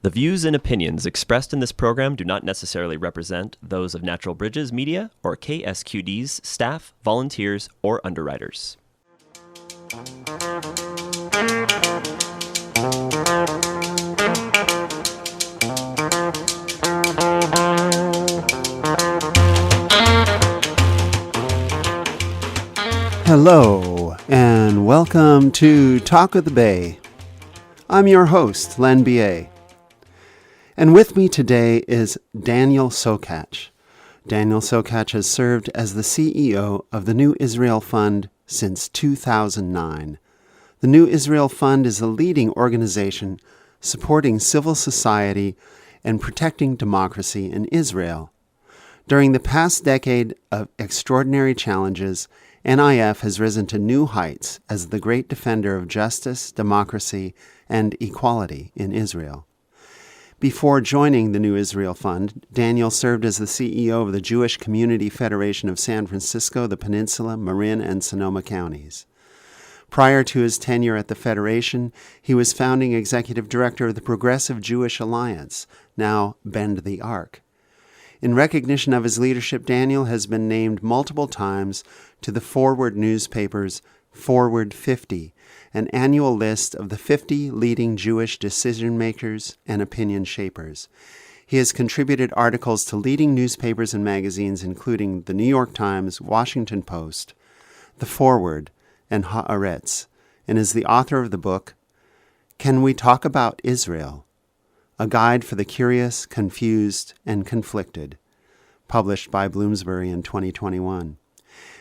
The views and opinions expressed in this program do not necessarily represent those of Natural Bridges Media or KSQD's staff, volunteers, or underwriters. Hello, and welcome to Talk of the Bay. I'm your host, Len B.A., and with me today is Daniel Sokatch. Daniel Sokatch has served as the CEO of the New Israel Fund since 2009. The New Israel Fund is a leading organization supporting civil society and protecting democracy in Israel. During the past decade of extraordinary challenges, NIF has risen to new heights as the great defender of justice, democracy, and equality in Israel. Before joining the New Israel Fund, Daniel served as the CEO of the Jewish Community Federation of San Francisco, the Peninsula, Marin, and Sonoma counties. Prior to his tenure at the Federation, he was founding executive director of the Progressive Jewish Alliance, now Bend the Arc. In recognition of his leadership, Daniel has been named multiple times to the Forward newspaper's Forward 50, an annual list of the 50 leading Jewish decision-makers and opinion shapers. He has contributed articles to leading newspapers and magazines including the New York Times, Washington Post, the Forward, and Haaretz, and is the author of the book, Can We Talk About Israel? A Guide for the Curious, Confused, and Conflicted, published by Bloomsbury in 2021.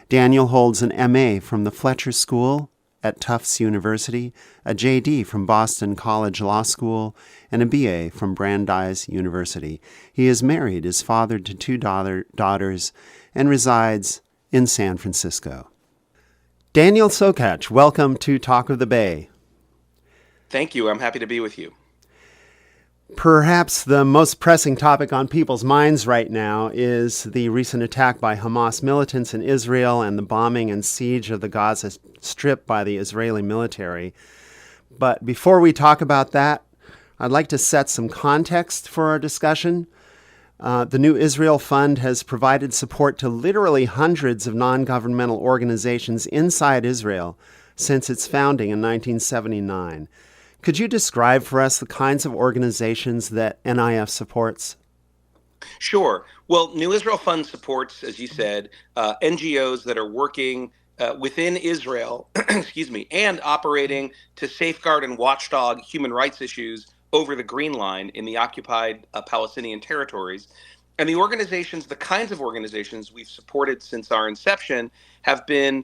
Daniel holds an M.A. from the Fletcher School at Tufts University, a J.D. from Boston College Law School, and a B.A. from Brandeis University. He is married, is fathered to two daughters, and resides in San Francisco. Daniel Sokatch, welcome to Talk of the Bay. Thank you. I'm happy to be with you. Perhaps the most pressing topic on people's minds right now is the recent attack by Hamas militants in Israel and the bombing and siege of the Gaza Strip by the Israeli military. But before we talk about that, I'd like to set some context for our discussion. The New Israel Fund has provided support to literally hundreds of non-governmental organizations inside Israel since its founding in 1979. Could you describe for us the kinds of organizations that NIF supports? Sure. Well, New Israel Fund supports, as you said, NGOs that are working within Israel, and operating to safeguard and watchdog human rights issues over the Green Line in the occupied Palestinian territories. And the kinds of organizations we've supported since our inception have been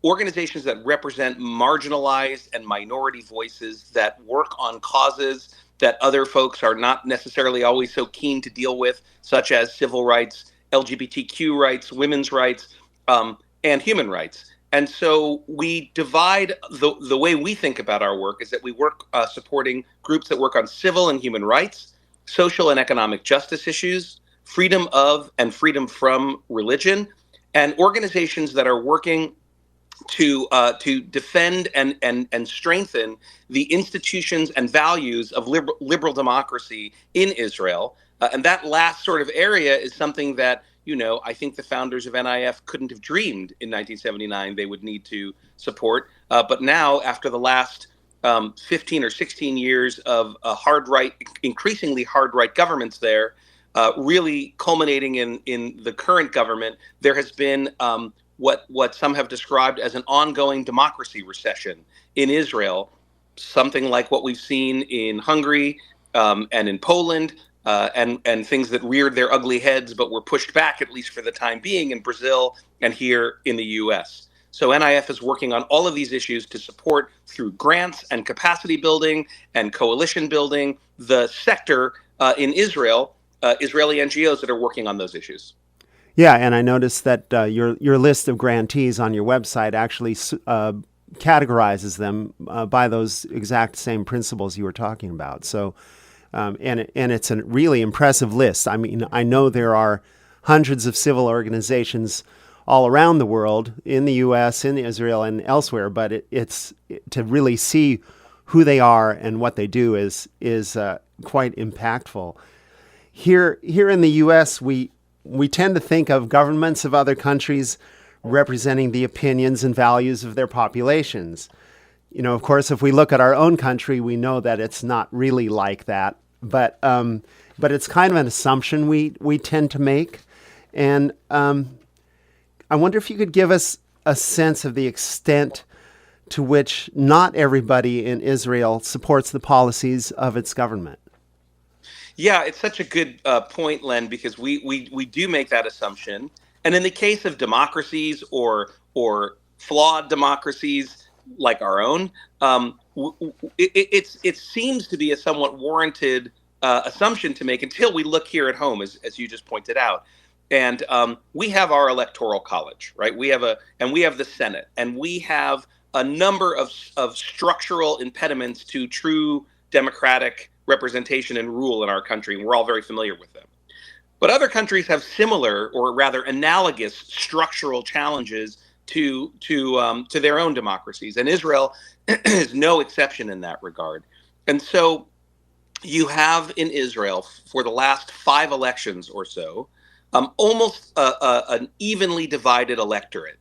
organizations that represent marginalized and minority voices that work on causes that other folks are not necessarily always so keen to deal with, such as civil rights, LGBTQ rights, women's rights, and human rights. And so we divide the way we think about our work is that we work supporting groups that work on civil and human rights, social and economic justice issues, freedom of and freedom from religion, and organizations that are working to defend and strengthen the institutions and values of liberal democracy in Israel. And that last sort of area is something that, I think the founders of NIF couldn't have dreamed in 1979 they would need to support. But now, after the last 15 or 16 years of increasingly hard right governments there, really culminating in the current government, there has been what some have described as an ongoing democracy recession in Israel, something like what we've seen in Hungary and in Poland, and things that reared their ugly heads but were pushed back, at least for the time being, in Brazil and here in the U.S. So NIF is working on all of these issues to support, through grants and capacity building and coalition building, the sector in Israel, Israeli NGOs that are working on those issues. Yeah, and I noticed that your list of grantees on your website actually categorizes them by those exact same principles you were talking about. So, and it's a really impressive list. I mean, I know there are hundreds of civil organizations all around the world, in the U.S., in Israel, and elsewhere, but it's to really see who they are and what they do is quite impactful. Here in the U.S., we tend to think of governments of other countries representing the opinions and values of their populations. Of course, if we look at our own country, we know that it's not really like that. But it's kind of an assumption we tend to make. And I wonder if you could give us a sense of the extent to which not everybody in Israel supports the policies of its government. Yeah, it's such a good point, Len, because we do make that assumption. And in the case of democracies or flawed democracies like our own, it seems to be a somewhat warranted assumption to make until we look here at home, as you just pointed out. And we have our electoral college, right? We have the Senate, and we have a number of structural impediments to true democratic representation and rule in our country, and we're all very familiar with them. But other countries have similar, or rather analogous, structural challenges to their own democracies, and Israel is no exception in that regard. And so, you have in Israel for the last 5 elections or so, almost an evenly divided electorate,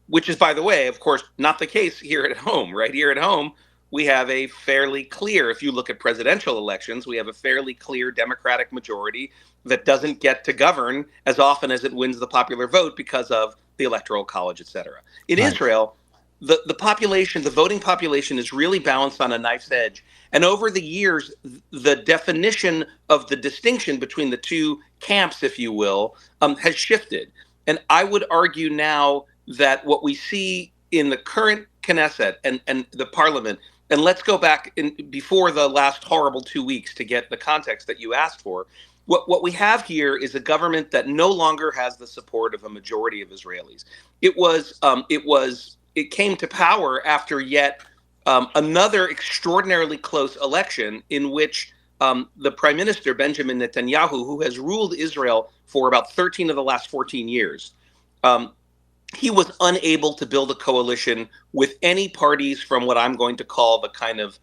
which is, by the way, of course, not the case here at home. Right here at home, we have a fairly clear, if you look at presidential elections, we have a fairly clear Democratic majority that doesn't get to govern as often as it wins the popular vote because of the Electoral College, et cetera. In Right. Israel, the population, the voting population is really balanced on a knife's edge. And over the years, the definition of the distinction between the two camps, if you will, has shifted. And I would argue now that what we see in the current Knesset and the parliament, and let's go back before the last horrible 2 weeks to get the context that you asked for. What we have here is a government that no longer has the support of a majority of Israelis. It came to power after yet another extraordinarily close election in which the Prime Minister, Benjamin Netanyahu, who has ruled Israel for about 13 of the last 14 years, he was unable to build a coalition with any parties from what I'm going to call the kind of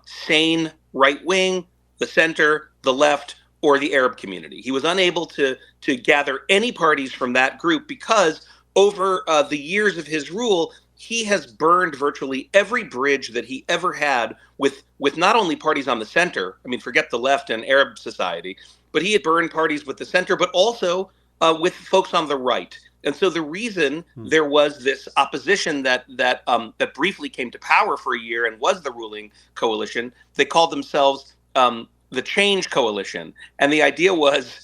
sane right wing, the center, the left, or the Arab community. He was unable to gather any parties from that group because over the years of his rule, he has burned virtually every bridge that he ever had with not only parties on the center, I mean, forget the left and Arab society, but he had burned parties with the center, but also with folks on the right. And so the reason there was this opposition that briefly came to power for a year and was the ruling coalition, they called themselves the Change Coalition. And the idea was,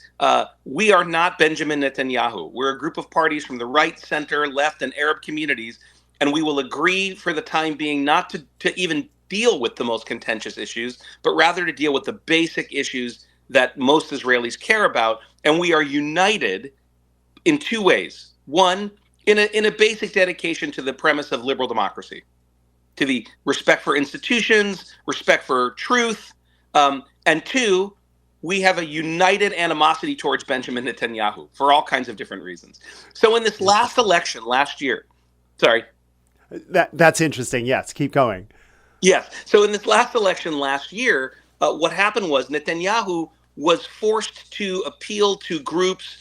we are not Benjamin Netanyahu. We're a group of parties from the right, center, left, and Arab communities, and we will agree for the time being not to even deal with the most contentious issues, but rather to deal with the basic issues that most Israelis care about. And we are united in 2 ways. One, in a basic dedication to the premise of liberal democracy, to the respect for institutions, respect for truth, and 2, we have a united animosity towards Benjamin Netanyahu for all kinds of different reasons. So in this last election last year, That's interesting. Yes, keep going. Yes. So in this last election last year, what happened was Netanyahu was forced to appeal to groups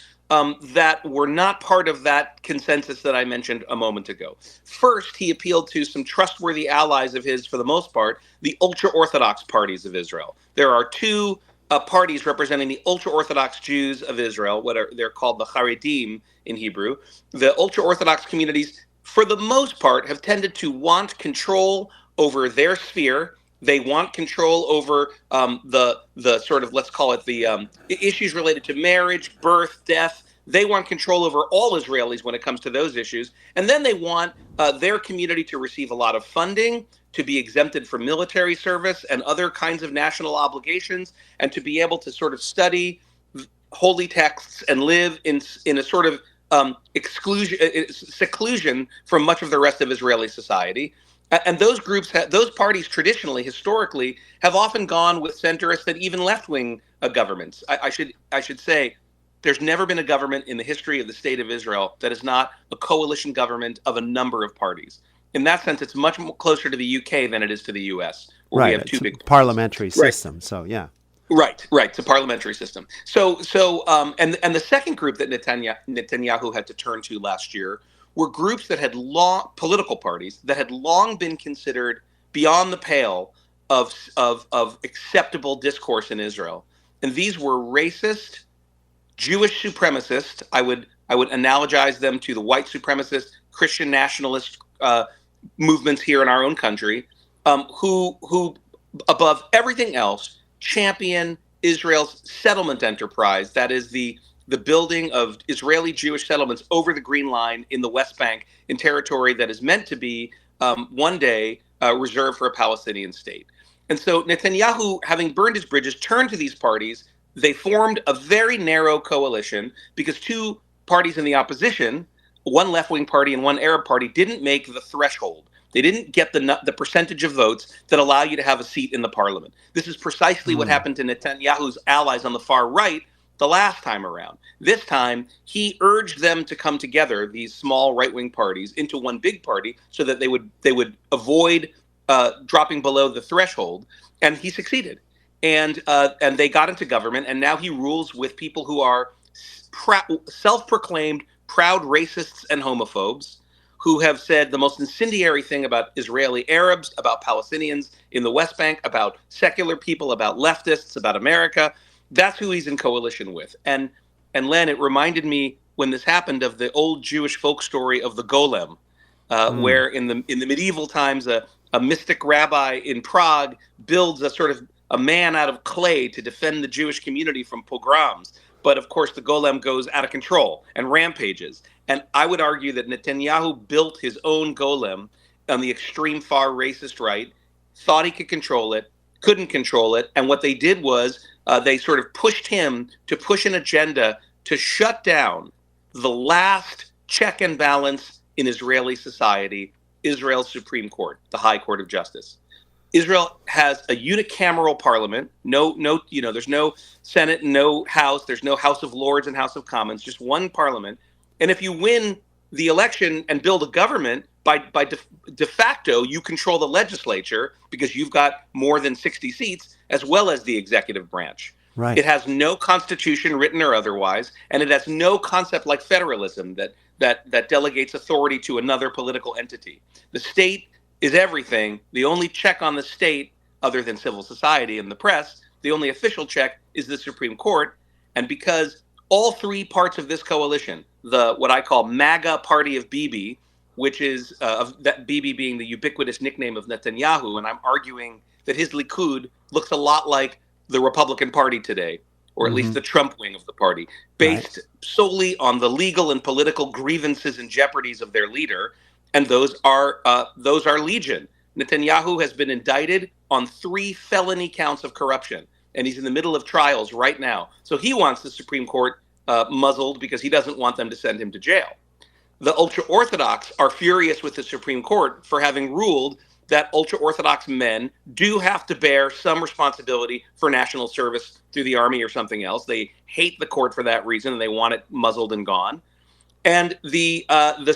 that were not part of that consensus that I mentioned a moment ago. First, he appealed to some trustworthy allies of his, for the most part, the ultra-Orthodox parties of Israel. There are 2 parties representing the ultra-Orthodox Jews of Israel, they're called the Haredim in Hebrew. The ultra-Orthodox communities, for the most part, have tended to want control over their sphere. They want control over the sort of, let's call it the issues related to marriage, birth, death. They want control over all Israelis when it comes to those issues. And then they want their community to receive a lot of funding, to be exempted from military service and other kinds of national obligations, and to be able to sort of study holy texts and live in a sort of seclusion from much of the rest of Israeli society. And those groups, those parties traditionally, historically, have often gone with centrist and even left-wing governments. I should say, there's never been a government in the history of the state of Israel that is not a coalition government of a number of parties. In that sense, it's much more closer to the UK than it is to the US, where we have 2 big parliamentary system. So yeah. Right, right. It's a parliamentary system. And the second group that Netanyahu had to turn to last year were groups that had long political parties that had long been considered beyond the pale of acceptable discourse in Israel, and these were racist, Jewish supremacist. I would analogize them to the white supremacist Christian nationalist movements here in our own country, who above everything else champion Israel's settlement enterprise. That is the building of Israeli Jewish settlements over the Green Line in the West Bank, in territory that is meant to be one day reserved for a Palestinian state. And so Netanyahu, having burned his bridges, turned to these parties. They formed a very narrow coalition because two parties in the opposition, one left-wing party and one Arab party, didn't make the threshold. They didn't get the percentage of votes that allow you to have a seat in the parliament. This is precisely what happened to Netanyahu's allies on the far right the last time around. This time, he urged them to come together, these small right-wing parties, into one big party so that they would avoid dropping below the threshold, and he succeeded. And they got into government, and now he rules with people who are self-proclaimed proud racists and homophobes, who have said the most incendiary thing about Israeli Arabs, about Palestinians in the West Bank, about secular people, about leftists, about America. That's who he's in coalition with. And Len, it reminded me when this happened of the old Jewish folk story of the Golem, where in the medieval times a mystic rabbi in Prague builds a sort of a man out of clay to defend the Jewish community from pogroms. But of course, the Golem goes out of control and rampages. And I would argue that Netanyahu built his own Golem on the extreme far racist right, thought he could control it, couldn't control it. And what they did was they sort of pushed him to push an agenda to shut down the last check and balance in Israeli society, Israel's Supreme Court, the High Court of Justice. Israel has a unicameral parliament. There's no Senate, no House. There's no House of Lords and House of Commons, just one parliament. And if you win the election and build a government, by de facto, you control the legislature because you've got more than 60 seats, as well as the executive branch. Right. It has no constitution, written or otherwise, and it has no concept like federalism that delegates authority to another political entity. The state is everything. The only check on the state, other than civil society and the press, the only official check is the Supreme Court. And because all three parts of this coalition, the what I call MAGA party of Bibi, which is that Bibi being the ubiquitous nickname of Netanyahu, and I'm arguing that his Likud looks a lot like the Republican Party today, or at least the Trump wing of the party, based solely on the legal and political grievances and jeopardies of their leader. And those are legion. Netanyahu has been indicted on 3 felony counts of corruption, and he's in the middle of trials right now. So he wants the Supreme Court muzzled because he doesn't want them to send him to jail. The ultra-Orthodox are furious with the Supreme Court for having ruled that ultra-Orthodox men do have to bear some responsibility for national service through the army or something else. They hate the court for that reason, and they want it muzzled and gone. And the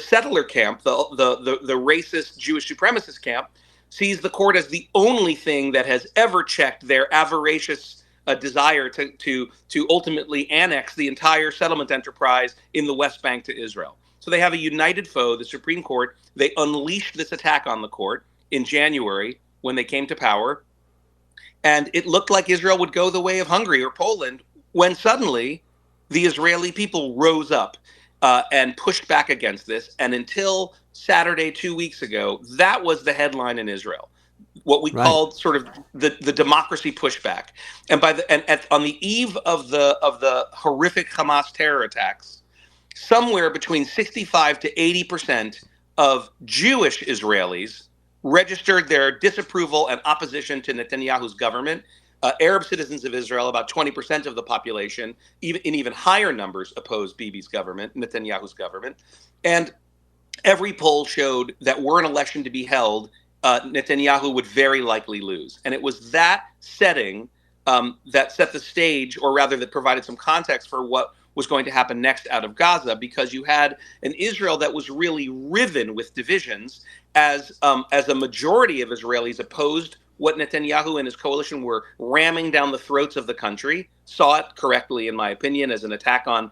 settler camp, the racist Jewish supremacist camp, sees the court as the only thing that has ever checked their avaricious desire to ultimately annex the entire settlement enterprise in the West Bank to Israel. So they have a united foe, the Supreme Court. They unleashed this attack on the court in January when they came to power. And it looked like Israel would go the way of Hungary or Poland when suddenly the Israeli people rose up and pushed back against this. And until Saturday, 2 weeks ago, that was the headline in Israel, what we called sort of the democracy pushback. And on the eve of the horrific Hamas terror attacks, somewhere between 65 to 80% of Jewish Israelis registered their disapproval and opposition to Netanyahu's government. Arab citizens of Israel, about 20% of the population, even higher numbers, opposed Bibi's government, Netanyahu's government. And every poll showed that were an election to be held, Netanyahu would very likely lose. And it was that setting that set the stage, or rather that provided some context for what was going to happen next out of Gaza, because you had an Israel that was really riven with divisions as a majority of Israelis opposed what Netanyahu and his coalition were ramming down the throats of the country, saw it correctly, in my opinion, as an attack on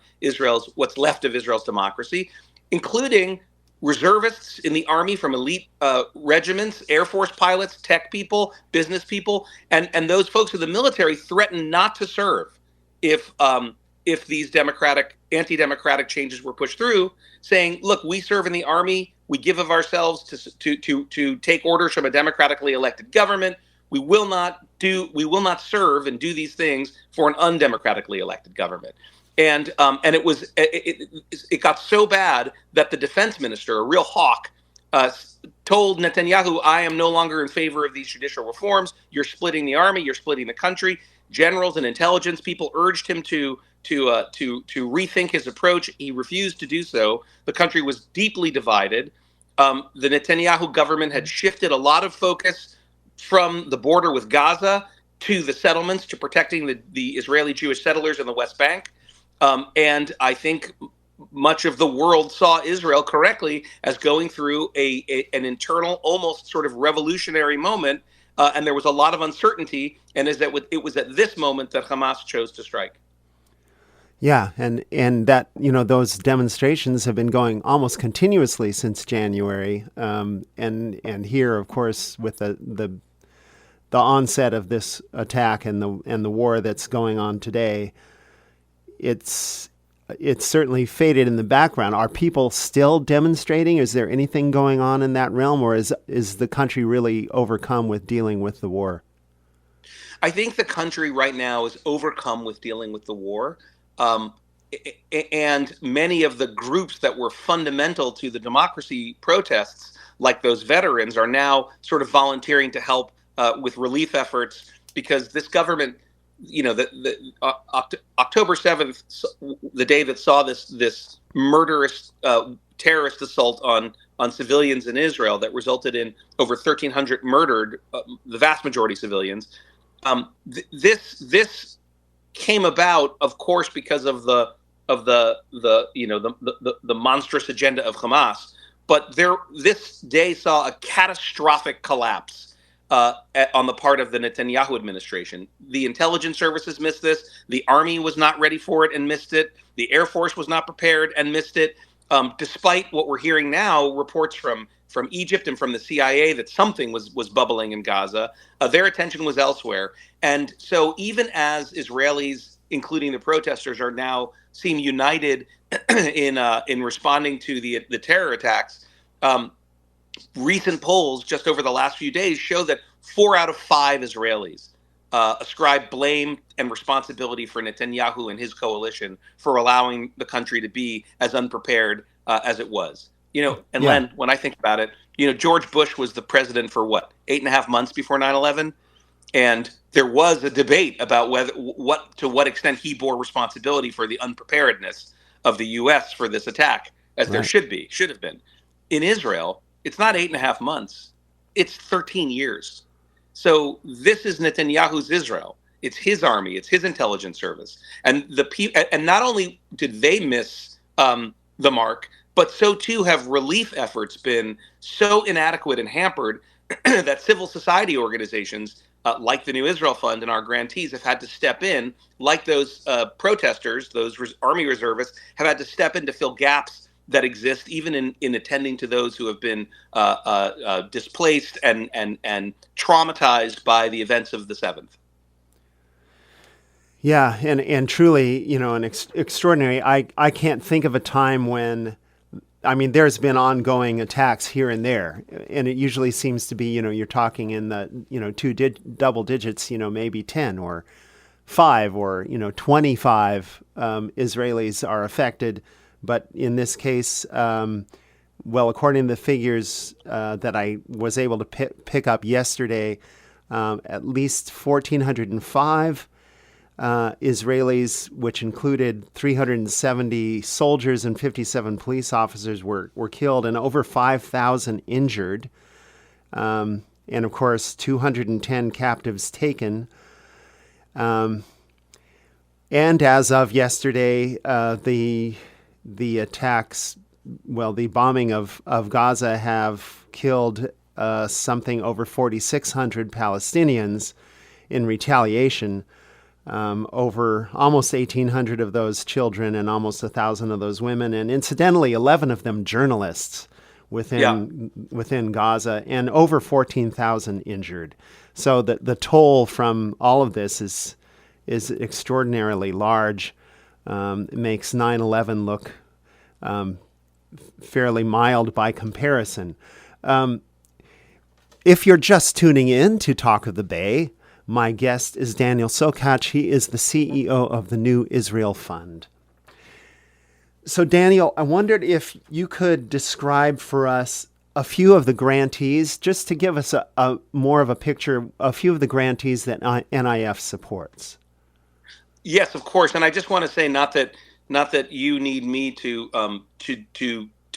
what's left of Israel's democracy, including reservists in the army from elite regiments, Air Force pilots, tech people, business people, and those folks in the military threatened not to serve if these anti-democratic changes were pushed through, saying, "Look, we serve in the army. We give of ourselves to take orders from a democratically elected government. We will not serve and do these things for an undemocratically elected government." And it got so bad that the defense minister, a real hawk, told Netanyahu, "I am no longer in favor of these judicial reforms. You're splitting the army. You're splitting the country." Generals and intelligence people urged him to rethink his approach. He refused to do so. The country was deeply divided. The Netanyahu government had shifted a lot of focus from the border with Gaza to the settlements, to protecting the Israeli Jewish settlers in the West Bank. And I think much of the world saw Israel correctly as going through an internal, almost sort of revolutionary moment. And there was a lot of uncertainty. And it was at this moment that Hamas chose to strike. Yeah, and that, those demonstrations have been going almost continuously since January, and here, of course, with the onset of this attack and the war that's going on today, it's certainly faded in the background. Are people still demonstrating? Is there anything going on in that realm, or is the country really overcome with dealing with the war? I think the country right now is overcome with dealing with the war. And many of the groups that were fundamental to the democracy protests, like those veterans, are now sort of volunteering to help with relief efforts, because this government, October 7th, the day that saw this murderous terrorist assault on civilians in Israel that resulted in over 1,300 murdered, the vast majority civilians. This came about, of course, because of the monstrous agenda of Hamas. But this day saw a catastrophic collapse on the part of the Netanyahu administration. The intelligence services missed this. The army was not ready for it and missed it. The Air Force was not prepared and missed it. Despite what we're hearing now, reports from Egypt and from the CIA that something was bubbling in Gaza, their attention was elsewhere. And so even as Israelis, including the protesters, are now seem united in responding to the terror attacks, recent polls just over the last few days show that 4 out of 5 Israelis ascribe blame and responsibility for Netanyahu and his coalition for allowing the country to be as unprepared as it was. Len, when I think about it, George Bush was the president for 8.5 months before 9/11, and there was a debate about to what extent he bore responsibility for the unpreparedness of the U.S. for this attack, as there should have been. In Israel, it's not 8.5 months; it's 13 years. So this is Netanyahu's Israel. It's his army. It's his intelligence service, and and not only did they miss the mark, but so too have relief efforts been so inadequate and hampered that civil society organizations like the New Israel Fund and our grantees have had to step in, like those protesters, those army reservists, have had to step in to fill gaps that exist, even in attending to those who have been displaced and traumatized by the events of the 7th. Yeah, and truly, an extraordinary. I can't think of a time when. I mean, there's been ongoing attacks here and there, and it usually seems to be, you're talking in the, double digits, maybe 10 or 5 or, 25 Israelis are affected. But in this case, according to the figures that I was able to pick up yesterday, at least 1,405 Israelis, which included 370 soldiers and 57 police officers, were killed, and over 5,000 injured. And of course, 210 captives taken. And as of yesterday, the attacks, the bombing of Gaza have killed something over 4,600 Palestinians in retaliation. Over almost 1,800 of those children and almost 1,000 of those women, and incidentally, 11 of them journalists within Gaza, and over 14,000 injured. So the toll from all of this is extraordinarily large. It makes 9/11 look fairly mild by comparison. If you're just tuning in to Talk of the Bay, my guest is Daniel Sokatch. He is the CEO of the New Israel Fund. So, Daniel, I wondered if you could describe for us a few of the grantees, just to give us a more of a picture, a few of the grantees that NIF supports. Yes, of course. And I just want to say, not that you need me to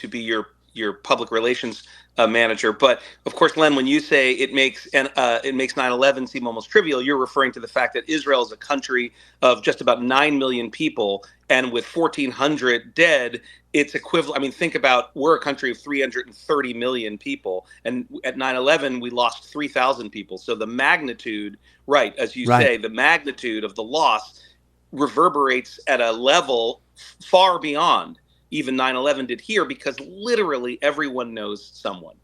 be your public relations manager, but of course, Len, when you say it makes 9/11 seem almost trivial, you're referring to the fact that Israel is a country of just about 9 million people, and with 1,400 dead, it's equivalent. I mean, think about, we're a country of 330 million people, and at 9/11 we lost 3,000 people. So the magnitude, right, as you say, the magnitude of the loss reverberates at a level far beyond even 9/11 did here, because literally everyone knows someone.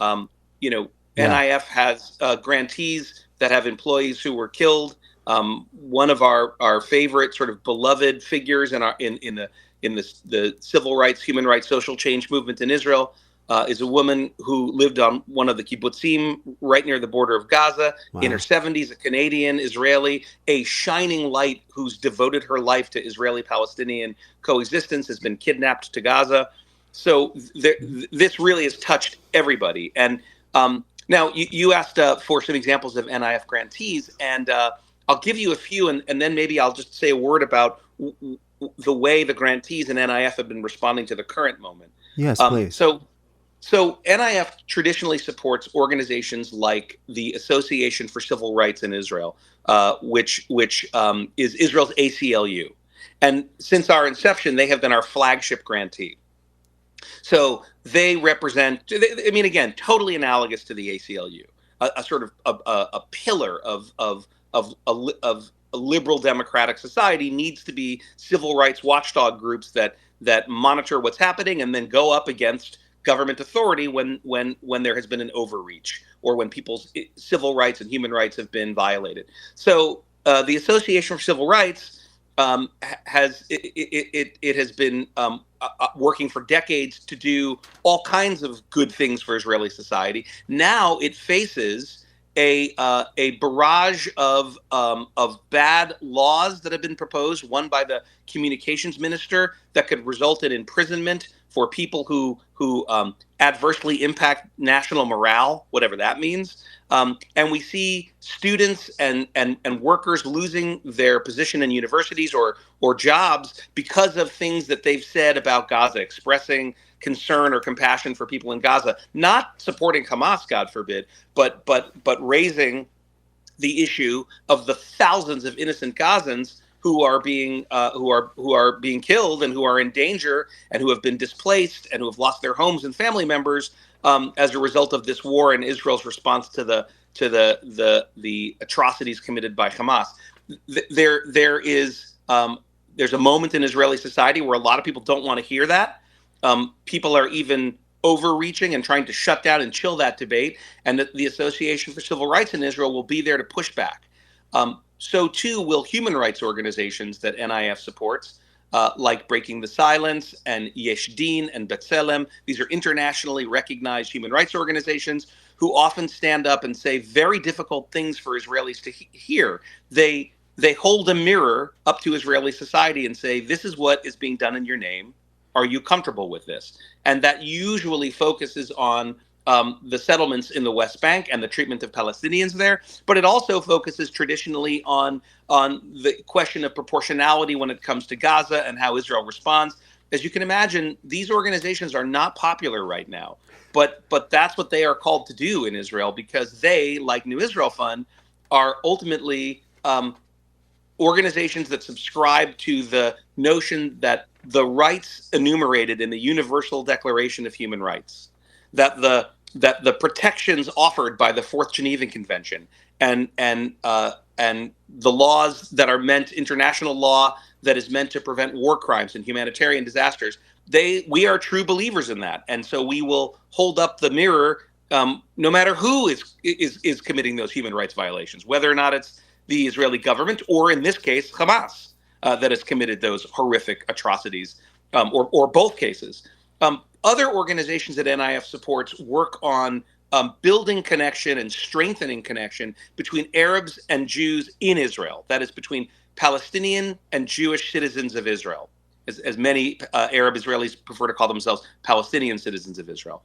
NIF has grantees that have employees who were killed. One of our favorite sort of beloved figures in the civil rights, human rights, social change movement in Israel is a woman who lived on one of the kibbutzim right near the border of Gaza. Wow. In her 70s, a Canadian Israeli, a shining light who's devoted her life to Israeli-Palestinian coexistence, has been kidnapped to Gaza. So this really has touched everybody. And now you asked for some examples of NIF grantees, and I'll give you a few, and then maybe I'll just say a word about the way the grantees and NIF have been responding to the current moment. Yes, please. So NIF traditionally supports organizations like the Association for Civil Rights in Israel, which is Israel's ACLU. And since our inception, they have been our flagship grantee. So they represent, I mean, again, totally analogous to the ACLU, a sort of a pillar of a liberal democratic society needs to be civil rights watchdog groups that monitor what's happening and then go up against government authority when there has been an overreach or when people's civil rights and human rights have been violated. So the Association for Civil Rights has been working for decades to do all kinds of good things for Israeli society. Now it faces a barrage of bad laws that have been proposed, one by the communications minister, that could result in imprisonment for people who adversely impact national morale, whatever that means. And we see students and workers losing their position in universities or jobs because of things that they've said about Gaza, expressing concern or compassion for people in Gaza, not supporting Hamas, God forbid, but raising the issue of the thousands of innocent Gazans who are being killed and who are in danger and who have been displaced and who have lost their homes and family members as a result of this war and Israel's response to the atrocities committed by Hamas. There's a moment in Israeli society where a lot of people don't want to hear that. People are even overreaching and trying to shut down and chill that debate, and the Association for Civil Rights in Israel will be there to push back. So too will human rights organizations that NIF supports, like Breaking the Silence and Yesh Din and B'Tselem. These are internationally recognized human rights organizations who often stand up and say very difficult things for Israelis to hear. They hold a mirror up to Israeli society and say, this is what is being done in your name. Are you comfortable with this? And that usually focuses on the settlements in the West Bank and the treatment of Palestinians there, but it also focuses traditionally on the question of proportionality when it comes to Gaza and how Israel responds. As you can imagine, these organizations are not popular right now, but that's what they are called to do in Israel, because they, like New Israel Fund, are ultimately organizations that subscribe to the notion that the rights enumerated in the Universal Declaration of Human Rights, that the that the protections offered by the Fourth Geneva Convention and the laws that are meant, international law that is meant to prevent war crimes and humanitarian disasters, we are true believers in that, and so we will hold up the mirror, no matter who is committing those human rights violations, whether or not it's the Israeli government or, in this case, Hamas, that has committed those horrific atrocities, or both cases. Other organizations that NIF supports work on building connection and strengthening connection between Arabs and Jews in Israel. That is, between Palestinian and Jewish citizens of Israel, as many Arab Israelis prefer to call themselves Palestinian citizens of Israel.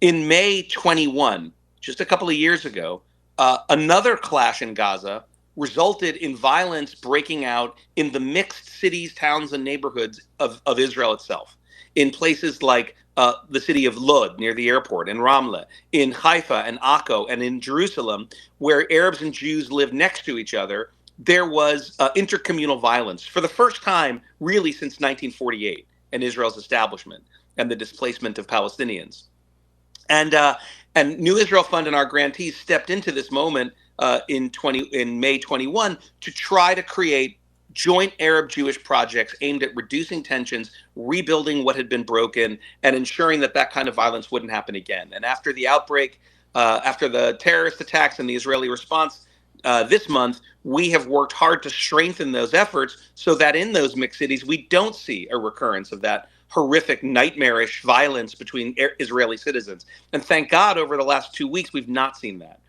In May 21, just a couple of years ago, another clash in Gaza resulted in violence breaking out in the mixed cities, towns, and neighborhoods of Israel itself, in places like the city of Lod near the airport, in Ramla, in Haifa and Akko, and in Jerusalem, where Arabs and Jews live next to each other. There was intercommunal violence for the first time, really, since 1948 and Israel's establishment and the displacement of Palestinians. And New Israel Fund and our grantees stepped into this moment in May 21 to try to create joint Arab-Jewish projects aimed at reducing tensions, rebuilding what had been broken, and ensuring that that kind of violence wouldn't happen again. And after the outbreak, after the terrorist attacks and the Israeli response this month, we have worked hard to strengthen those efforts so that in those mixed cities, we don't see a recurrence of that horrific, nightmarish violence between Israeli citizens. And thank God, over the last 2 weeks, we've not seen that.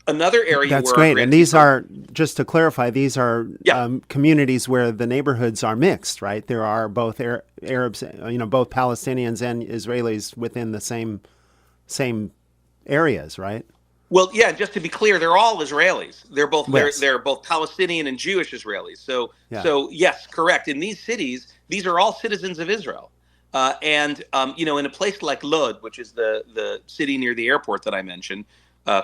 Another area That's where great. And these are, just to clarify, these are communities where the neighborhoods are mixed, right? There are both Arabs, both Palestinians and Israelis within the same areas, right? Well, yeah, just to be clear, they're all Israelis. They're both Yes. they're both Palestinian and Jewish Israelis. So Yeah. so yes, correct. In these cities, these are all citizens of Israel. In a place like Lod, which is the city near the airport that I mentioned,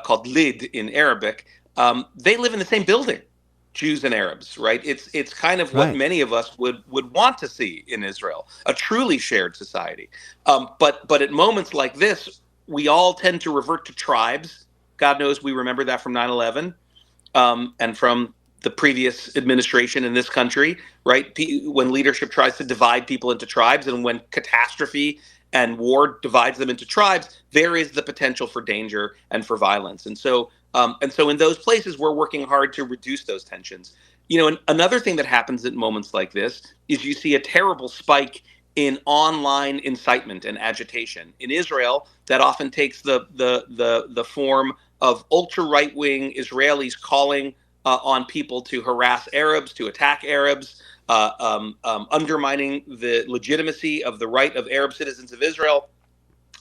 called Lid in Arabic, they live in the same building, Jews and Arabs, right? It's kind of what many of us would want to see in Israel, a truly shared society. But at moments like this, we all tend to revert to tribes. God knows we remember that from 9/11 and from the previous administration in this country, right? When leadership tries to divide people into tribes, and when catastrophe and war divides them into tribes, there is the potential for danger and for violence. And so in those places, we're working hard to reduce those tensions. And another thing that happens at moments like this is you see a terrible spike in online incitement and agitation. In Israel, that often takes the form of ultra right-wing Israelis calling on people to harass Arabs, to attack Arabs, undermining the legitimacy of the right of Arab citizens of Israel,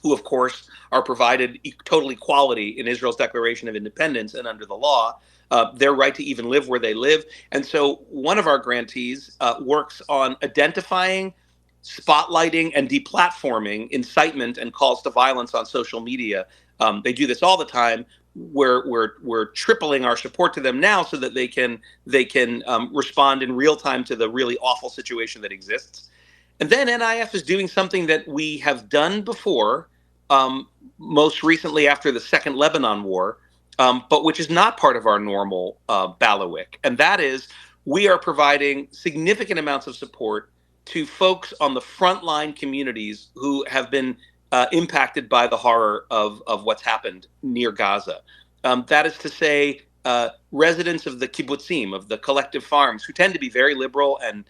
who, of course, are provided total equality in Israel's Declaration of Independence and under the law, their right to even live where they live. And so one of our grantees works on identifying, spotlighting, and deplatforming incitement and calls to violence on social media. They do this all the time. We're tripling our support to them now so that they can respond in real time to the really awful situation that exists. And then NIF is doing something that we have done before, most recently after the Second Lebanon War, but which is not part of our normal bailiwick. And that is, we are providing significant amounts of support to folks on the frontline communities who have been impacted by the horror of what's happened near Gaza. That is to say, residents of the kibbutzim, of the collective farms, who tend to be very liberal and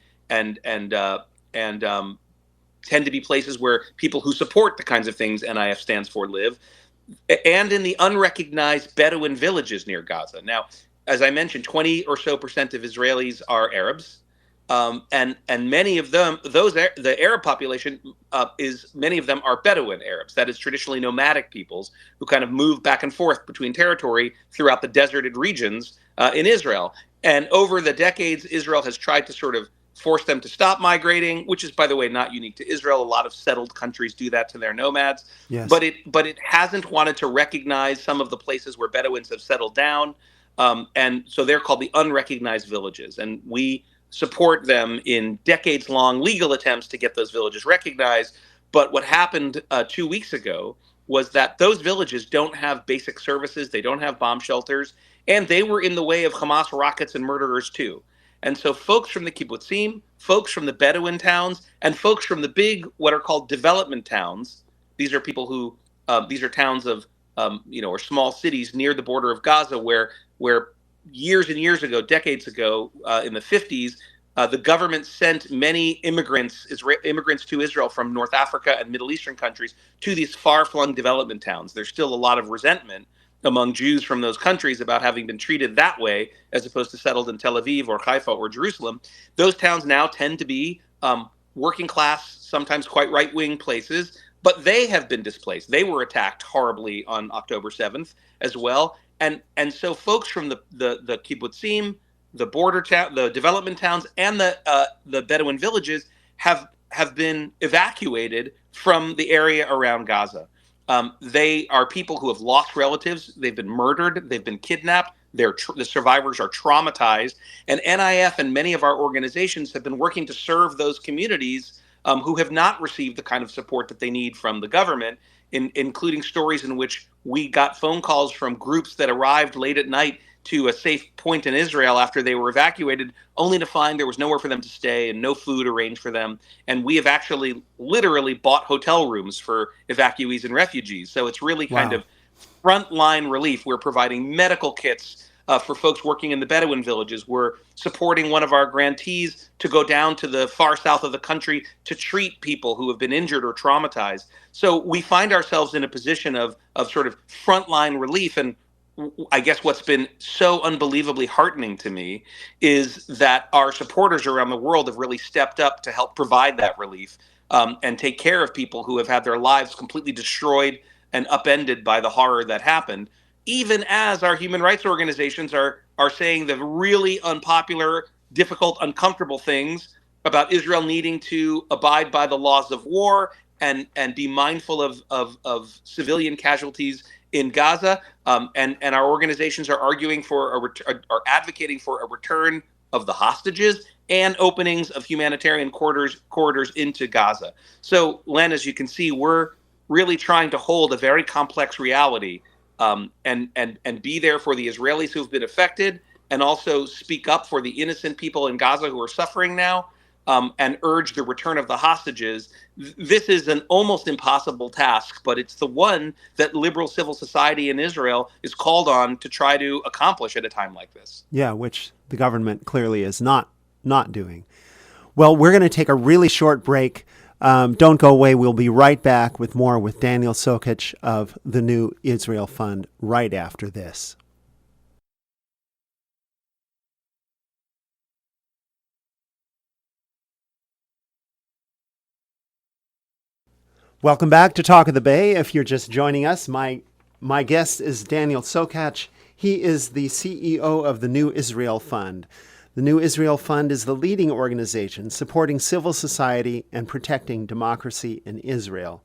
tend to be places where people who support the kinds of things NIF stands for live, and in the unrecognized Bedouin villages near Gaza. Now, as I mentioned, 20% or so of Israelis are Arabs. And many of them, the Arab population many of them are Bedouin Arabs. That is traditionally nomadic peoples who kind of move back and forth between territory throughout the deserted regions in Israel. And over the decades, Israel has tried to sort of force them to stop migrating, which is, by the way, not unique to Israel. A lot of settled countries do that to their nomads. Yes. But it hasn't wanted to recognize some of the places where Bedouins have settled down. And so they're called the unrecognized villages. And we support them in decades-long legal attempts to get those villages recognized. But what happened 2 weeks ago was that those villages don't have basic services, they don't have bomb shelters, and they were in the way of Hamas rockets and murderers too. And so folks from the kibbutzim, folks from the Bedouin towns, and folks from the big, what are called development towns, these are people who, these are towns of, or small cities near the border of Gaza where years and years ago, decades ago, in the 50s, the government sent many immigrants to Israel from North Africa and Middle Eastern countries to these far-flung development towns. There's still a lot of resentment among Jews from those countries about having been treated that way as opposed to settled in Tel Aviv or Haifa or Jerusalem. Those towns now tend to be working class, sometimes quite right-wing places, but they have been displaced. They were attacked horribly on October 7th as well. And so folks from the kibbutzim, the border town, the development towns, and the Bedouin villages have been evacuated from the area around Gaza. They are people who have lost relatives. They've been murdered. They've been kidnapped. The survivors are traumatized. And NIF and many of our organizations have been working to serve those communities who have not received the kind of support that they need from the government, including stories in which we got phone calls from groups that arrived late at night to a safe point in Israel after they were evacuated, only to find there was nowhere for them to stay and no food arranged for them. And we have actually literally bought hotel rooms for evacuees and refugees. So it's really kind of frontline relief. We're providing medical kits for folks working in the Bedouin villages. We're supporting one of our grantees to go down to the far south of the country to treat people who have been injured or traumatized. So we find ourselves in a position of sort of frontline relief. And I guess what's been so unbelievably heartening to me is that our supporters around the world have really stepped up to help provide that relief and take care of people who have had their lives completely destroyed and upended by the horror that happened, even as our human rights organizations are saying the really unpopular, difficult, uncomfortable things about Israel needing to abide by the laws of war and be mindful of civilian casualties in Gaza, and our organizations are arguing for are advocating for a return of the hostages and openings of humanitarian corridors into Gaza. So, Len, as you can see, we're really trying to hold a very complex reality and be there for the Israelis who've been affected, and also speak up for the innocent people in Gaza who are suffering now, and urge the return of the hostages. This is an almost impossible task, but it's the one that liberal civil society in Israel is called on to try to accomplish at a time like this. Yeah, which the government clearly is not doing. Well, we're going to take a really short break. Don't go away. We'll be right back with more with Daniel Sokatch of the New Israel Fund right after this. Welcome back to Talk of the Bay. If you're just joining us, my guest is Daniel Sokatch. He is the CEO of the New Israel Fund. The New Israel Fund is the leading organization supporting civil society and protecting democracy in Israel.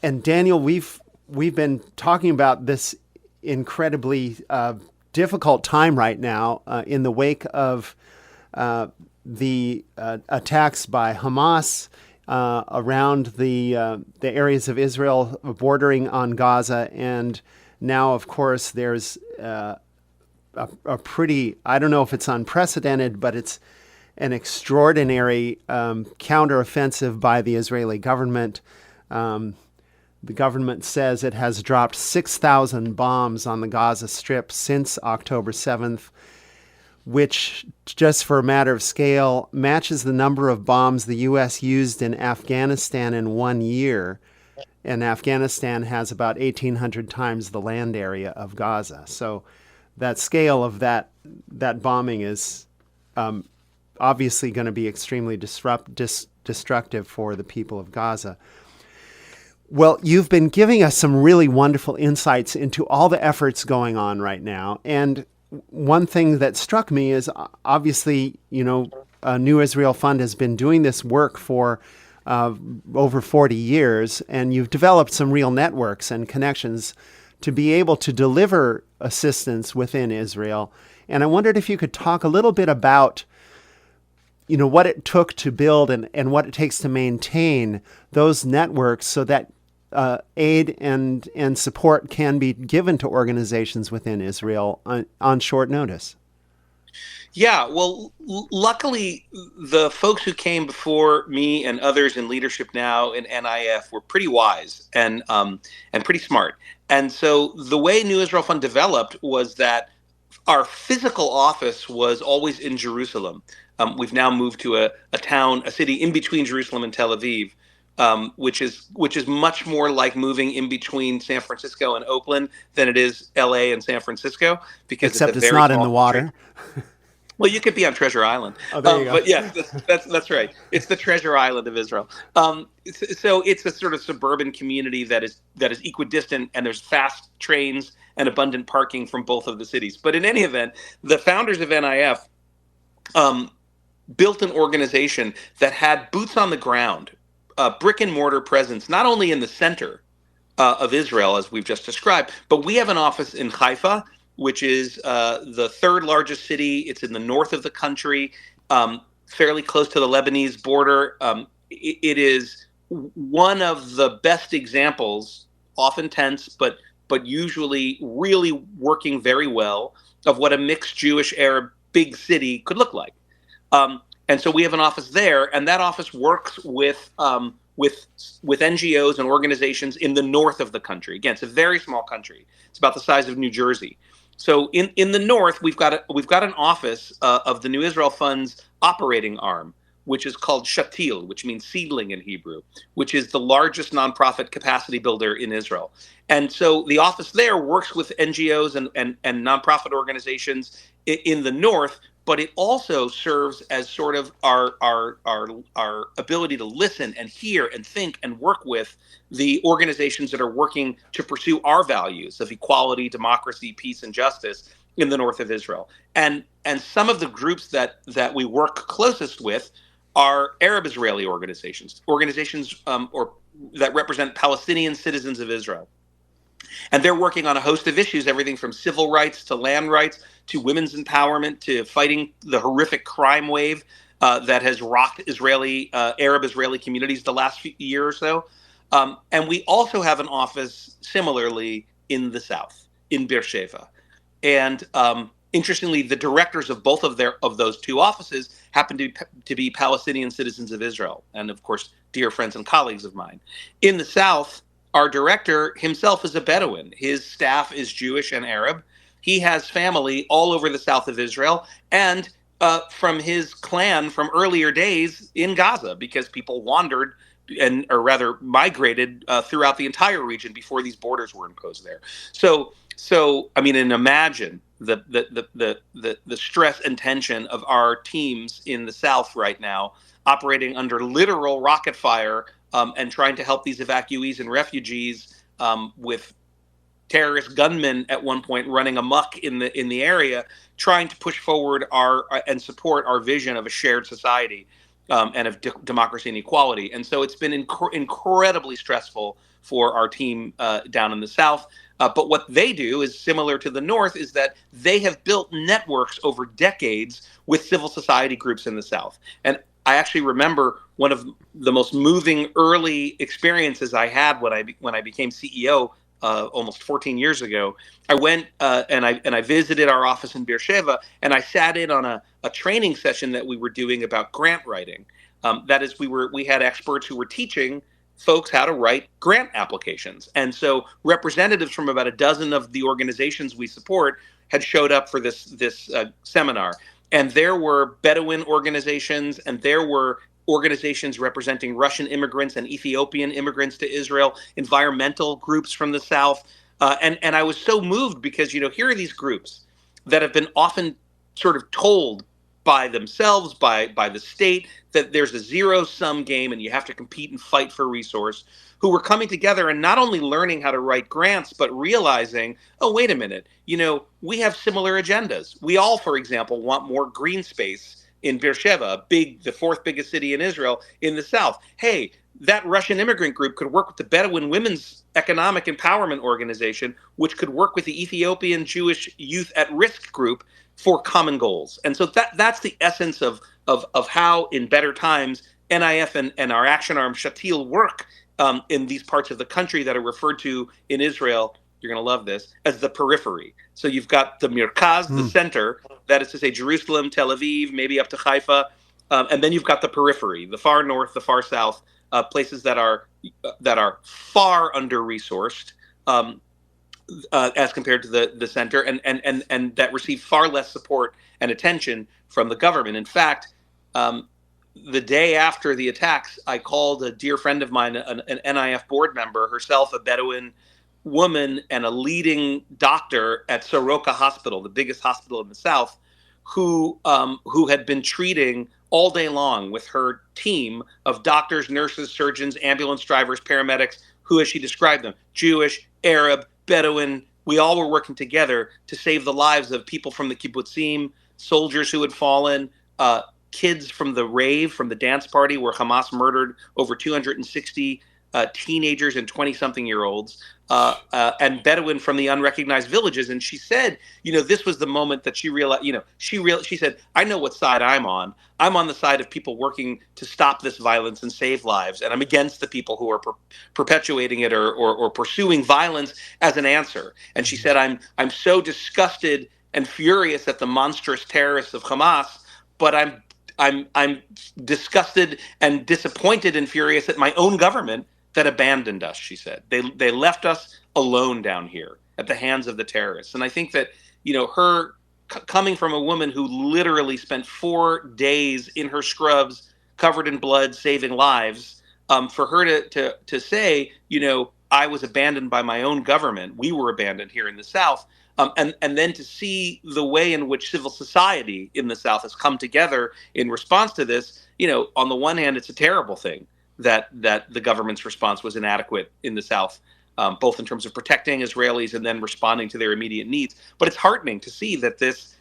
And Daniel, we've been talking about this incredibly difficult time right now in the wake of the attacks by Hamas around the areas of Israel bordering on Gaza. And now, of course, there's a pretty, I don't know if it's unprecedented, but it's an extraordinary counteroffensive by the Israeli government. The government says it has dropped 6,000 bombs on the Gaza Strip since October 7th, which, just for a matter of scale, matches the number of bombs the U.S. used in Afghanistan in 1 year. And Afghanistan has about 1,800 times the land area of Gaza. So that scale of that bombing is obviously going to be extremely destructive for the people of Gaza. Well, you've been giving us some really wonderful insights into all the efforts going on right now. And one thing that struck me is obviously, New Israel Fund has been doing this work for over 40 years, and you've developed some real networks and connections to be able to deliver assistance within Israel. And I wondered if you could talk a little bit about, what it took to build and what it takes to maintain those networks so that aid and support can be given to organizations within Israel on short notice. Yeah, well, luckily, the folks who came before me and others in leadership now in NIF were pretty wise and pretty smart. And so the way New Israel Fund developed was that our physical office was always in Jerusalem. We've now moved to a city in between Jerusalem and Tel Aviv, which is much more like moving in between San Francisco and Oakland than it is L.A. and San Francisco, because Except it's a it's very not in small the water. well, you could be on Treasure Island. Oh, there you go. But yes, that's right. It's the Treasure Island of Israel. So it's a sort of suburban community that is equidistant, and there's fast trains and abundant parking from both of the cities. But in any event, the founders of NIF built an organization that had boots on the ground, brick and mortar presence, not only in the center of Israel, as we've just described, but we have an office in Haifa, which is the third largest city. It's in the north of the country, fairly close to the Lebanese border. It is one of the best examples, often tense, but usually really working very well, of what a mixed Jewish Arab big city could look like. And so we have an office there, and that office works with NGOs and organizations in the north of the country. Again, it's a very small country. It's about the size of New Jersey. So in the north, we've got an office of the New Israel Fund's operating arm, which is called Shatil, which means seedling in Hebrew, which is the largest nonprofit capacity builder in Israel. And so the office there works with NGOs and nonprofit organizations in the north, but it also serves as sort of our ability to listen and hear and think and work with the organizations that are working to pursue our values of equality, democracy, peace, and justice in the north of Israel. And some of the groups that we work closest with are Arab Israeli organizations or that represent Palestinian citizens of Israel. And they're working on a host of issues, everything from civil rights to land rights to women's empowerment to fighting the horrific crime wave that has rocked Arab Israeli communities the last year or so. And we also have an office similarly in the south, in Beersheba. And interestingly, the directors of both of those two offices happen to be Palestinian citizens of Israel, and of course, dear friends and colleagues of mine. In the south, our director himself is a Bedouin. His staff is Jewish and Arab. He has family all over the south of Israel, and from his clan from earlier days in Gaza, because people wandered or rather migrated throughout the entire region before these borders were imposed there. So I mean, and imagine the stress and tension of our teams in the south right now, operating under literal rocket fire and trying to help these evacuees and refugees with terrorist gunmen at one point running amok in the area, trying to push forward and support our vision of a shared society and of democracy and equality. And so it's been incredibly stressful for our team down in the south. But what they do is similar to the north, is that they have built networks over decades with civil society groups in the south. And I actually remember one of the most moving early experiences I had when I became CEO almost 14 years ago. I went and I visited our office in Beersheba, and I sat in on a training session that we were doing about grant writing. That is, we had experts who were teaching folks how to write grant applications. And so representatives from about a dozen of the organizations we support had showed up for this seminar. And there were Bedouin organizations, and there were organizations representing Russian immigrants and Ethiopian immigrants to Israel, environmental groups from the South. And I was so moved because, here are these groups that have been often sort of told by themselves, by the state, that there's a zero-sum game and you have to compete and fight for resource, who were coming together and not only learning how to write grants, but realizing, oh, wait a minute, we have similar agendas. We all, for example, want more green space in Beersheba, the fourth biggest city in Israel, in the south. Hey, that Russian immigrant group could work with the Bedouin Women's Economic Empowerment Organization, which could work with the Ethiopian Jewish Youth at Risk group for common goals. And so that's the essence of how, in better times, NIF and our action arm Shatil work in these parts of the country that are referred to in Israel, you're going to love this, as the periphery. So you've got the Mirkaz, the center, that is to say Jerusalem, Tel Aviv, maybe up to Haifa, and then you've got the periphery, the far north, the far south, places that are far under-resourced as compared to the center, and that receive far less support and attention from the government. In fact, the day after the attacks, I called a dear friend of mine, an NIF board member, herself a Bedouin woman and a leading doctor at Soroka Hospital, the biggest hospital in the South, who had been treating all day long with her team of doctors, nurses, surgeons, ambulance drivers, paramedics, who, as she described them, Jewish, Arab, Bedouin. We all were working together to save the lives of people from the kibbutzim, soldiers who had fallen, kids from the rave, from the dance party where Hamas murdered over 260 teenagers and 20-something-year-olds, and Bedouin from the unrecognized villages. And she said, this was the moment that she realized, she said, I know what side I'm on. I'm on the side of people working to stop this violence and save lives. And I'm against the people who are perpetuating it or pursuing violence as an answer. And she said, I'm so disgusted and furious at the monstrous terrorists of Hamas, but I'm disgusted and disappointed and furious at my own government that abandoned us, she said. They left us alone down here at the hands of the terrorists. And I think that, her coming from a woman who literally spent 4 days in her scrubs, covered in blood, saving lives, for her to say, I was abandoned by my own government. We were abandoned here in the South. And then to see the way in which civil society in the South has come together in response to this, on the one hand, it's a terrible thing that the government's response was inadequate in the South, both in terms of protecting Israelis and then responding to their immediate needs. But it's heartening to see that this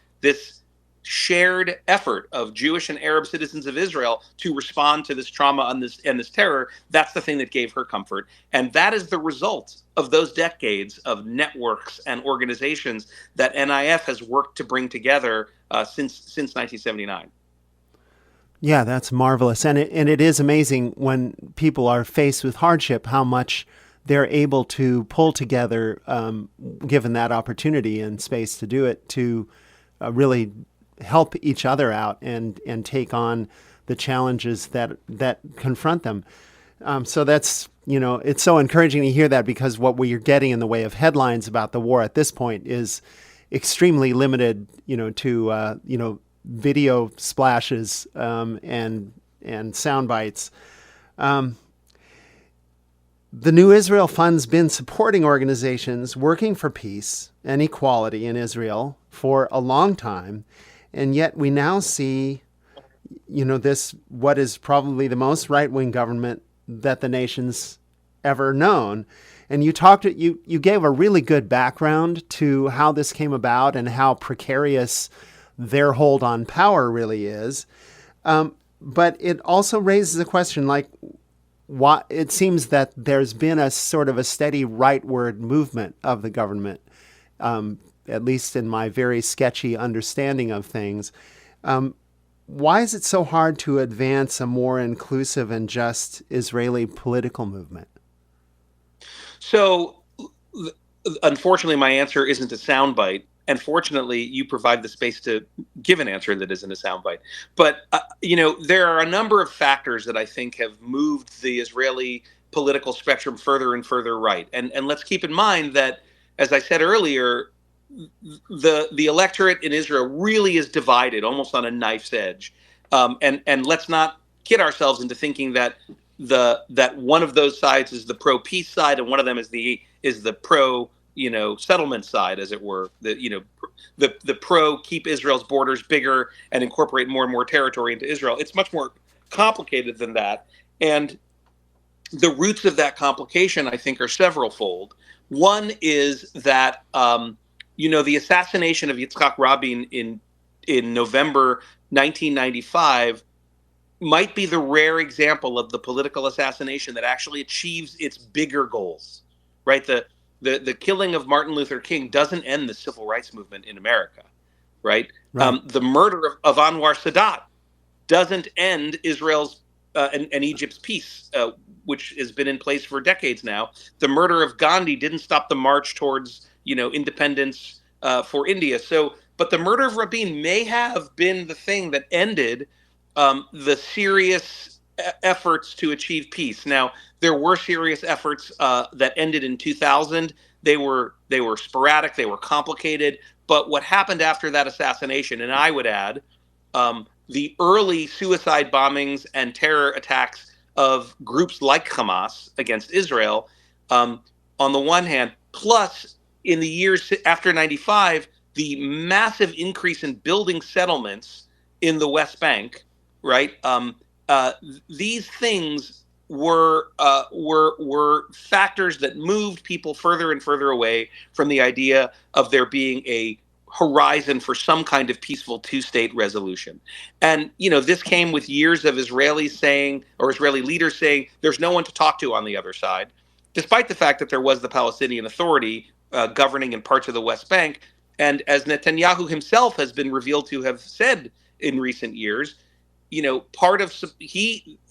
shared effort of Jewish and Arab citizens of Israel to respond to this trauma and this terror, that's the thing that gave her comfort. And that is the result of those decades of networks and organizations that NIF has worked to bring together since 1979. Yeah, that's marvelous. And it is amazing when people are faced with hardship, how much they're able to pull together, given that opportunity and space to do it, to really help each other out and take on the challenges that confront them. So that's, it's so encouraging to hear that, because what we're getting in the way of headlines about the war at this point is extremely limited, to, video splashes and sound bites. The New Israel Fund's been supporting organizations working for peace and equality in Israel for a long time, and yet we now see, this, what is probably the most right-wing government that the nation's ever known. And you gave a really good background to how this came about and how precarious their hold on power really is. But it also raises a question, like, why it seems that there's been a sort of a steady rightward movement of the government, at least in my very sketchy understanding of things. Why is it so hard to advance a more inclusive and just Israeli political movement? So, unfortunately, my answer isn't a soundbite. And fortunately, you provide the space to give an answer that isn't a soundbite. But, there are a number of factors that I think have moved the Israeli political spectrum further and further right. And let's keep in mind that, as I said earlier, the electorate in Israel really is divided almost on a knife's edge. And let's not kid ourselves into thinking that that one of those sides is the pro-peace side and one of them is the pro settlement side, as it were, the pro keep Israel's borders bigger and incorporate more and more territory into Israel. It's much more complicated than that. And the roots of that complication, I think, are severalfold. One is that, the assassination of Yitzhak Rabin in November 1995 might be the rare example of the political assassination that actually achieves its bigger goals, right? The killing of Martin Luther King doesn't end the civil rights movement in America, right? The murder of Anwar Sadat doesn't end Israel's and Egypt's peace, which has been in place for decades now. The murder of Gandhi didn't stop the march towards, independence for India. So, but the murder of Rabin may have been the thing that ended the serious efforts to achieve peace. Now, there were serious efforts that ended in 2000. They were sporadic, they were complicated. But what happened after that assassination, and I would add, the early suicide bombings and terror attacks of groups like Hamas against Israel, on the one hand, plus in the years after 95, the massive increase in building settlements in the West Bank, right? These things were factors that moved people further and further away from the idea of there being a horizon for some kind of peaceful two-state resolution. And, this came with years of Israeli leaders saying there's no one to talk to on the other side, despite the fact that there was the Palestinian Authority governing in parts of the West Bank. And as Netanyahu himself has been revealed to have said in recent years, the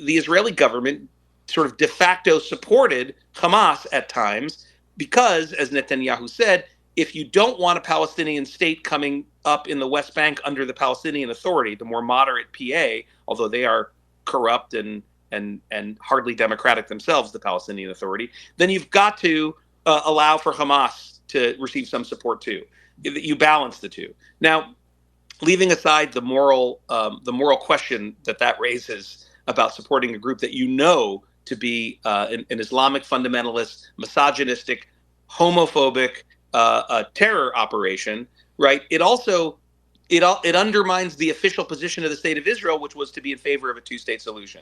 Israeli government sort of de facto supported Hamas at times because, as Netanyahu said, if you don't want a Palestinian state coming up in the West Bank under the Palestinian Authority, the more moderate PA, although they are corrupt and hardly democratic themselves, the Palestinian Authority, then you've got to allow for Hamas to receive some support too. You balance the two. Now, leaving aside the moral question that raises about supporting a group that to be an Islamic fundamentalist, misogynistic, homophobic terror operation, right? It also it undermines the official position of the state of Israel, which was to be in favor of a two-state solution.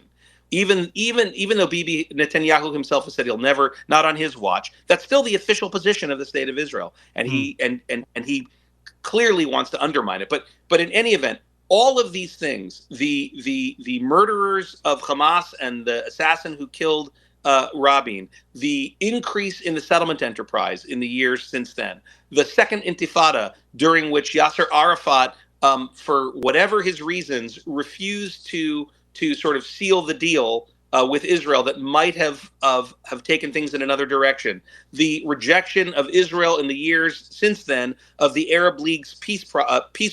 Even though Bibi Netanyahu himself has said he'll never, not on his watch, that's still the official position of the state of Israel, and he clearly wants to undermine it. But in any event, all of these things, the murderers of Hamas and the assassin who killed Rabin, the increase in the settlement enterprise in the years since then, the second intifada, during which Yasser Arafat, for whatever his reasons, refused to sort of seal the deal with Israel that might have taken things in another direction. The rejection of Israel in the years since then of the Arab League's peace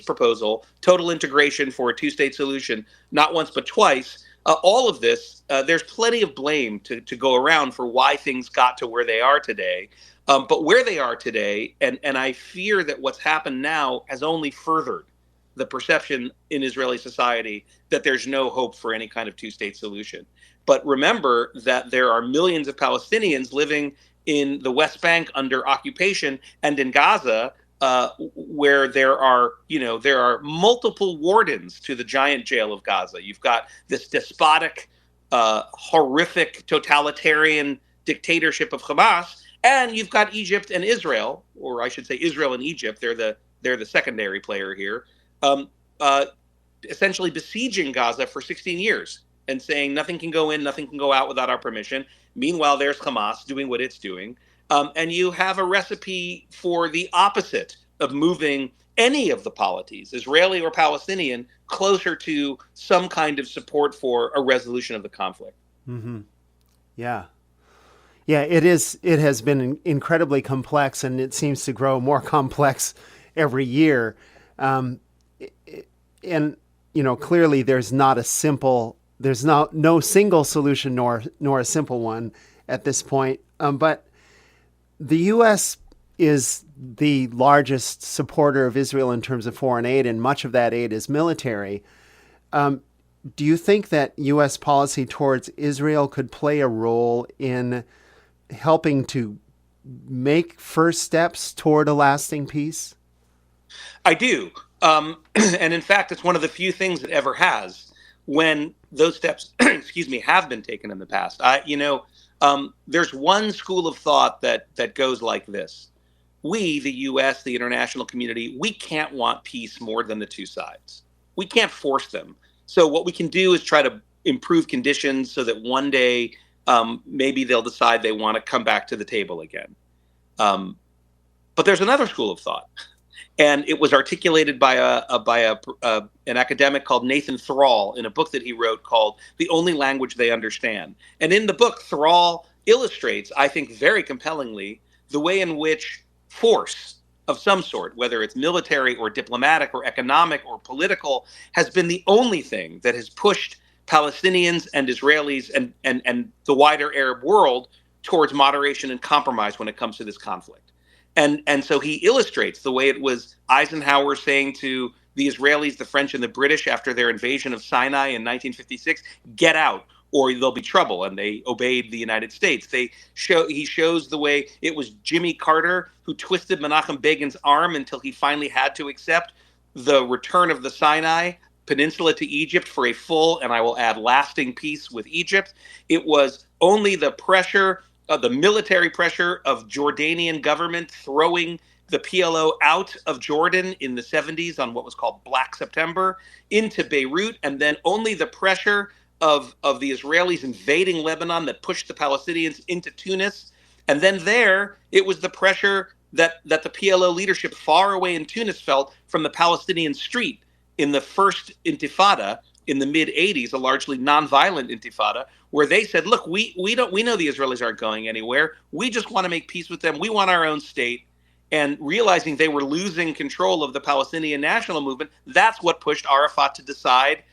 proposal, total integration for a two-state solution, not once but twice. All of this, there's plenty of blame to go around for why things got to where they are today. But where they are today, and I fear that what's happened now has only furthered the perception in Israeli society that there's no hope for any kind of two-state solution. But remember that there are millions of Palestinians living in the West Bank under occupation and in Gaza, where there are multiple wardens to the giant jail of Gaza. You've got this despotic, horrific, totalitarian dictatorship of Hamas, and you've got Egypt and Israel, or I should say Israel and Egypt. They're the secondary player here, essentially besieging Gaza for 16 years and saying nothing can go in, nothing can go out without our permission. Meanwhile, there's Hamas doing what it's doing. And you have a recipe for the opposite of moving any of the polities, Israeli or Palestinian, closer to some kind of support for a resolution of the conflict. Mm-hmm. Yeah. Yeah, it has been incredibly complex, and it seems to grow more complex every year. And clearly there's no single solution nor a simple one at this point. But the U.S. is the largest supporter of Israel in terms of foreign aid, and much of that aid is military. Do you think that U.S. policy towards Israel could play a role in helping to make first steps toward a lasting peace? I do. And in fact, it's one of the few things that ever has when those steps, have been taken in the past. There's one school of thought that goes like this. We, the U.S., the international community, we can't want peace more than the two sides. We can't force them. So what we can do is try to improve conditions so that one day maybe they'll decide they want to come back to the table again. But there's another school of thought. And it was articulated by an academic called Nathan Thrall in a book that he wrote called "The Only Language They Understand." And in the book, Thrall illustrates, I think, very compellingly, the way in which force of some sort, whether it's military or diplomatic or economic or political, has been the only thing that has pushed Palestinians and Israelis and the wider Arab world towards moderation and compromise when it comes to this conflict. And so he illustrates the way it was Eisenhower saying to the Israelis, the French, and the British after their invasion of Sinai in 1956, "Get out, or there'll be trouble." And they obeyed the United States. He shows the way it was Jimmy Carter who twisted Menachem Begin's arm until he finally had to accept the return of the Sinai Peninsula to Egypt for a full, and I will add, lasting peace with Egypt. It was only the pressure, the military pressure of Jordanian government throwing the PLO out of Jordan in the 70s on what was called Black September into Beirut, and then only the pressure of the Israelis invading Lebanon that pushed the Palestinians into Tunis. And then there, it was the pressure that the PLO leadership far away in Tunis felt from the Palestinian street in the first intifada in the mid 80s, a largely nonviolent intifada, where they said, look, we know the Israelis aren't going anywhere. We just want to make peace with them. We want our own state. And realizing they were losing control of the Palestinian national movement, that's what pushed Arafat to decide,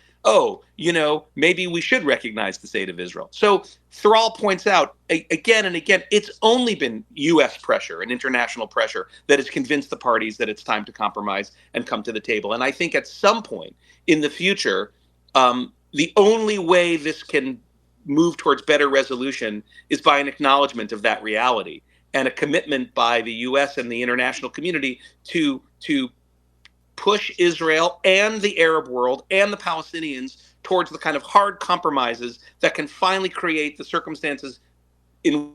maybe we should recognize the state of Israel. So Thrall points out again and again, it's only been U.S. pressure and international pressure that has convinced the parties that it's time to compromise and come to the table. And I think at some point in the future, the only way this can move towards better resolution is by an acknowledgement of that reality and a commitment by the U.S. and the international community to push Israel and the Arab world and the Palestinians towards the kind of hard compromises that can finally create the circumstances in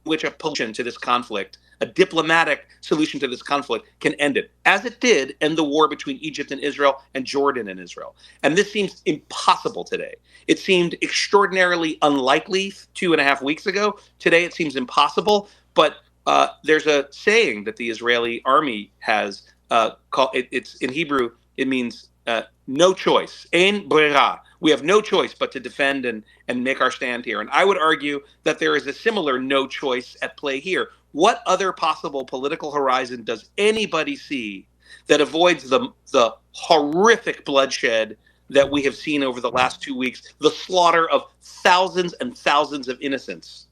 which a solution to this conflict, a diplomatic solution to this conflict, can end it, as it did end the war between Egypt and Israel and Jordan and Israel. And this seems impossible today. It seemed extraordinarily unlikely 2.5 weeks ago. Today it seems impossible, but there's a saying that the Israeli army has called, it's in Hebrew, it means no choice, ein brera. We have no choice but to defend and make our stand here. And I would argue that there is a similar no choice at play here. What other possible political horizon does anybody see that avoids the horrific bloodshed that we have seen over the last 2 weeks, the slaughter of thousands and thousands of innocents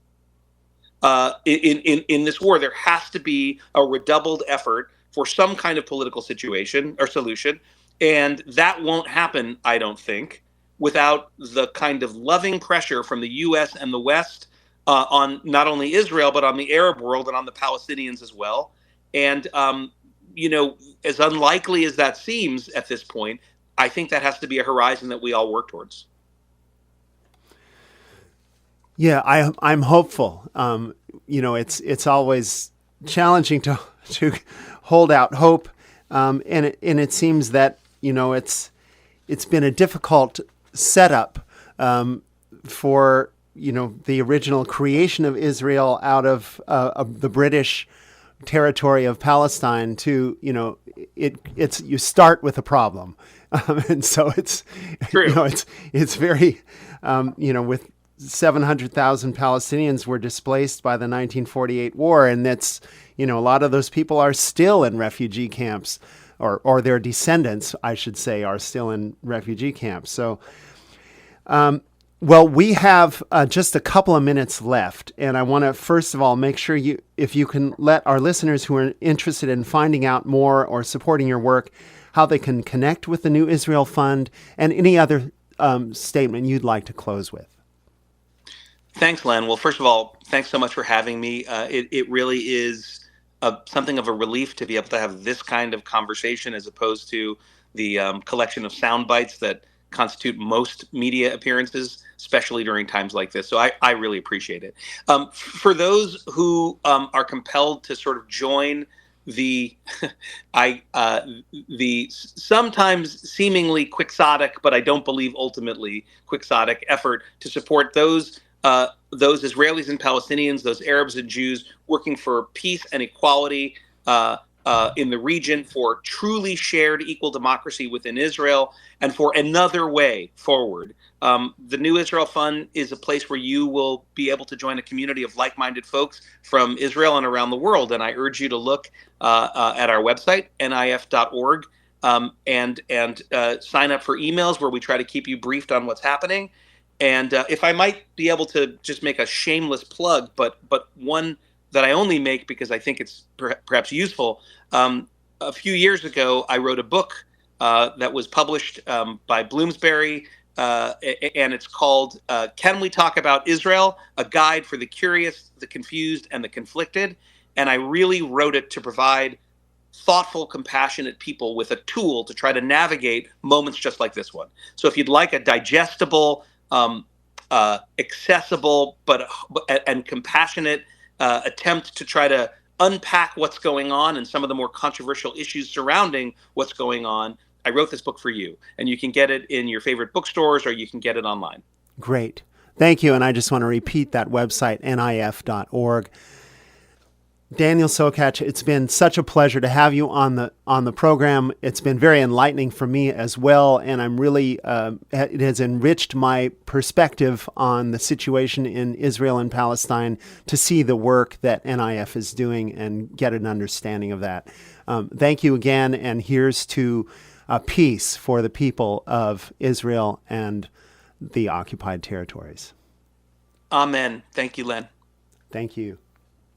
in this war? There has to be a redoubled effort for some kind of political situation or solution. And that won't happen, I don't think, without the kind of loving pressure from the U.S. and the West on not only Israel, but on the Arab world and on the Palestinians as well. And, as unlikely as that seems at this point, I think that has to be a horizon that we all work towards. Yeah, I'm hopeful. It's always challenging to hold out hope, and it seems that it's been a difficult setup for the original creation of Israel out of the British territory of Palestine to it's you start with a problem, and so it's true. It's very with 700,000 Palestinians were displaced by the 1948 war, and that's a lot of those people are still in refugee camps, or their descendants, I should say, are still in refugee camps. So, well, we have just a couple of minutes left, and I want to first of all make sure if you can let our listeners who are interested in finding out more or supporting your work, how they can connect with the New Israel Fund, and any other statement you'd like to close with. Thanks, Len. Well, first of all, thanks so much for having me. It really is something of a relief to be able to have this kind of conversation as opposed to the collection of sound bites that constitute most media appearances, especially during times like this. So I really appreciate it. For those who are compelled to sort of join the sometimes seemingly quixotic, but I don't believe ultimately quixotic effort to support those Israelis and Palestinians, those Arabs and Jews working for peace and equality in the region, for truly shared equal democracy within Israel, and for another way forward. The New Israel Fund is a place where you will be able to join a community of like-minded folks from Israel and around the world. And I urge you to look at our website, nif.org, and sign up for emails where we try to keep you briefed on what's happening. And if I might be able to just make a shameless plug, but one that I only make because I think it's perhaps useful. A few years ago, I wrote a book that was published by Bloomsbury, and it's called Can We Talk About Israel? A Guide for the Curious, the Confused, and the Conflicted. And I really wrote it to provide thoughtful, compassionate people with a tool to try to navigate moments just like this one. So if you'd like a digestible, accessible, and compassionate attempt to try to unpack what's going on and some of the more controversial issues surrounding what's going on, I wrote this book for you. And you can get it in your favorite bookstores, or you can get it online. Great. Thank you. And I just want to repeat that website, nif.org. Daniel Sokatch, it's been such a pleasure to have you on the program. It's been very enlightening for me as well, and I'm really it has enriched my perspective on the situation in Israel and Palestine to see the work that NIF is doing and get an understanding of that. Thank you again, and here's to peace for the people of Israel and the occupied territories. Amen. Thank you, Len. Thank you.